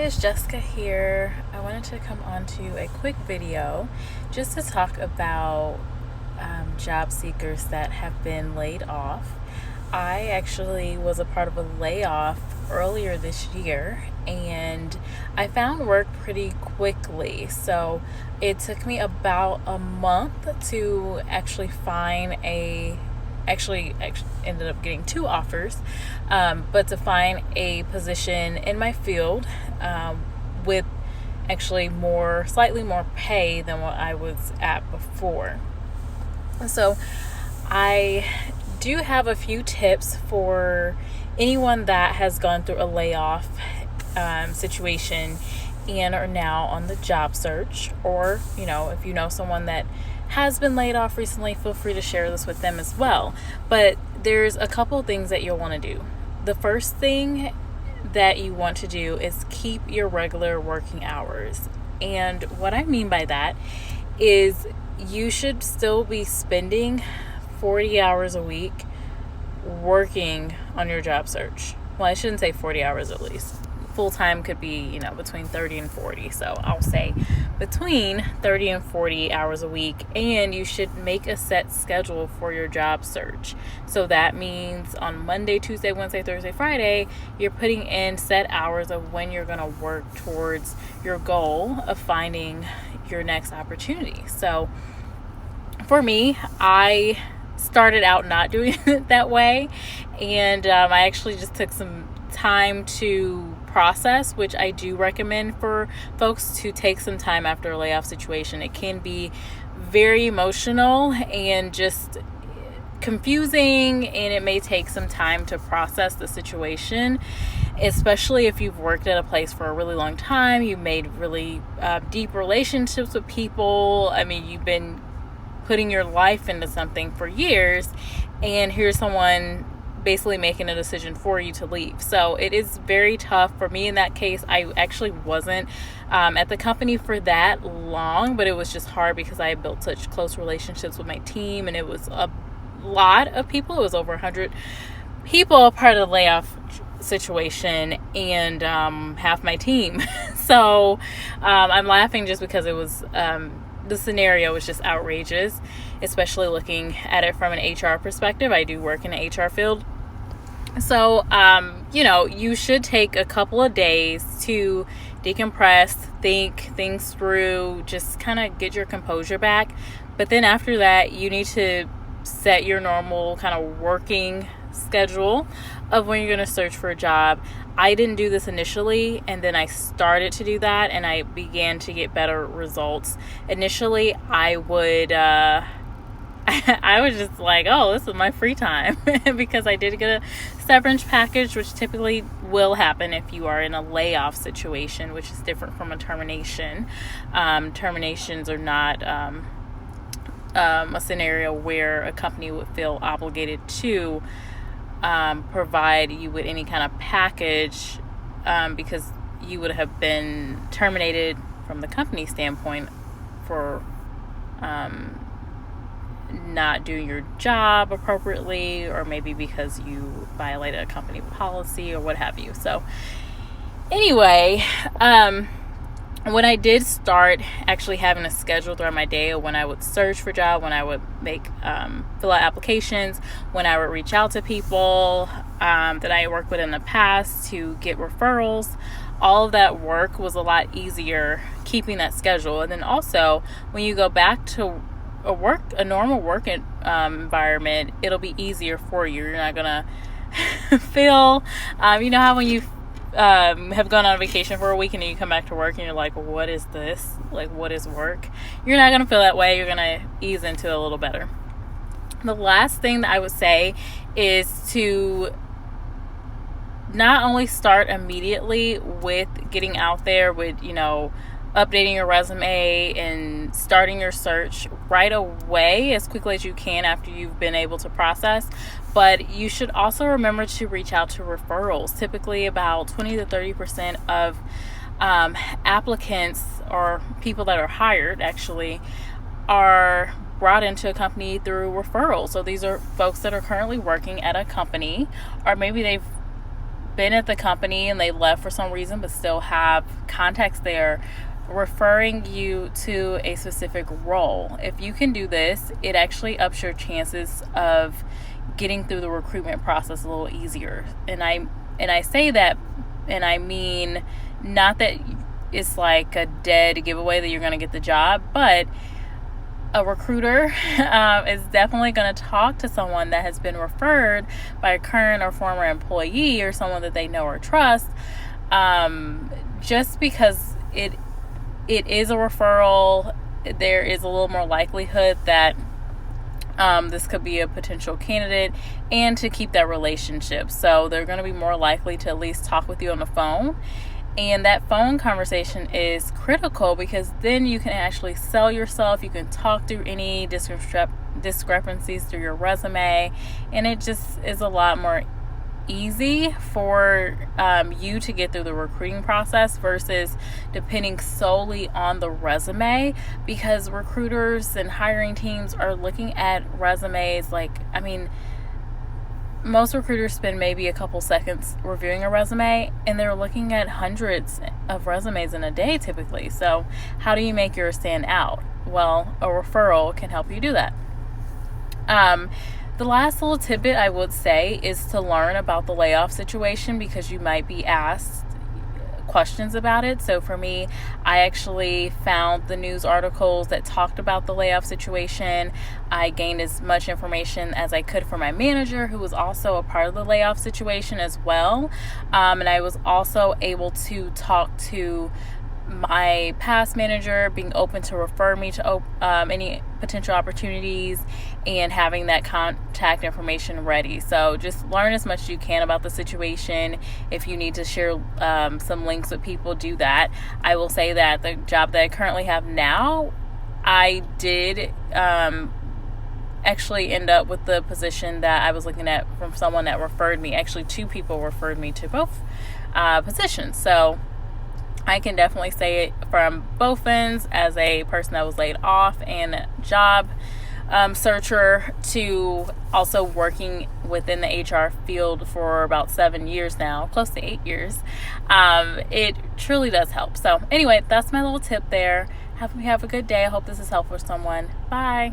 guys, Jessica here. I wanted to come on to a quick video just to talk about job seekers that have been laid off. I actually was a part of a layoff earlier this year and I found work pretty quickly. So it took me about a month to actually find actually ended up getting two offers, but to find a position in my field with actually slightly more pay than what I was at before. So I do have a few tips for anyone that has gone through a layoff situation and are now on the job search, or if you know someone that has been laid off recently, feel free to share this with them as well. But there's a couple things that you'll want to do. The first thing that you want to do is keep your regular working hours. And what I mean by that is you should still be spending 40 hours a week working on your job search. Well, I shouldn't say 40 hours at least. Full-time could be, between 30 and 40. So I'll say between 30 and 40 hours a week, and you should make a set schedule for your job search. So that means on Monday, Tuesday, Wednesday, Thursday, Friday, you're putting in set hours of when you're going to work towards your goal of finding your next opportunity. So for me, I started out not doing it that way, and I actually just took some time to process, which I do recommend for folks to take some time after a layoff situation. It can be very emotional and just confusing, and it may take some time to process the situation, especially if you've worked at a place for a really long time. You've made really deep relationships with people. I mean, you've been putting your life into something for years, and here's someone basically making a decision for you to leave. So it is very tough. For me in that case, I actually wasn't at the company for that long, but it was just hard because I had built such close relationships with my team, and it was a lot of people. It was over 100 people part of the layoff situation, and half my team. So I'm laughing just because it was the scenario was just outrageous, especially looking at it from an HR perspective. I do work in the HR field. So, you should take a couple of days to decompress, think things through, just kind of get your composure back. But then after that, you need to set your normal kind of working schedule of when you're going to search for a job. I didn't do this initially, and then I started to do that, and I began to get better results. Initially, I would I was just like, oh, this is my free time because I did get a severance package, which typically will happen if you are in a layoff situation, which is different from a termination. Terminations are not a scenario where a company would feel obligated to provide you with any kind of package because you would have been terminated from the company standpoint for not doing your job appropriately, or maybe because you violated a company policy or what have you. So anyway, when I did start actually having a schedule throughout my day of when I would search for a job, when I would fill out applications, when I would reach out to people that I worked with in the past to get referrals, all of that work was a lot easier keeping that schedule. And then also when you go back to a normal work environment, it'll be easier for you. You're not gonna feel how when you have gone on vacation for a week and then you come back to work and you're like, what is this? Like, what is work? You're not gonna feel that way. You're gonna ease into it a little better. The last thing that I would say is to not only start immediately with getting out there with updating your resume and starting your search right away as quickly as you can after you've been able to process, but you should also remember to reach out to referrals. Typically about 20 to 30% of applicants or people that are hired actually are brought into a company through referrals. So these are folks that are currently working at a company, or maybe they've been at the company and they left for some reason but still have contacts there, referring you to a specific role. If you can do this, it actually ups your chances of getting through the recruitment process a little easier. And I say that, and I mean not that it's like a dead giveaway that you're going to get the job, but a recruiter is definitely going to talk to someone that has been referred by a current or former employee or someone that they know or trust, just because it is a referral. There is a little more likelihood that this could be a potential candidate, and to keep that relationship. So they're going to be more likely to at least talk with you on the phone. And that phone conversation is critical because then you can actually sell yourself. You can talk through any discrepancies through your resume. And it just is a lot more easy for you to get through the recruiting process versus depending solely on the resume, because recruiters and hiring teams are looking at resumes most recruiters spend maybe a couple seconds reviewing a resume, and they're looking at hundreds of resumes in a day typically. So how do you make yours stand out? Well, a referral can help you do that. The last little tidbit I would say is to learn about the layoff situation, because you might be asked questions about it. So for me, I actually found the news articles that talked about the layoff situation. I gained as much information as I could from my manager, who was also a part of the layoff situation as well. And I was also able to talk to my past manager, being open to refer me to any potential opportunities, and having that contact information ready. So just learn as much as you can about the situation. If you need to share some links with people, do that. I will say that the job that I currently have now, I did actually end up with the position that I was looking at from someone that referred me. Actually, 2 people referred me to both positions. So I can definitely say it from both ends, as a person that was laid off and job searcher, to also working within the HR field for about 7 years now, close to 8 years. It truly does help. So anyway, that's my little tip there. Have a good day. I hope this is helpful for someone. Bye.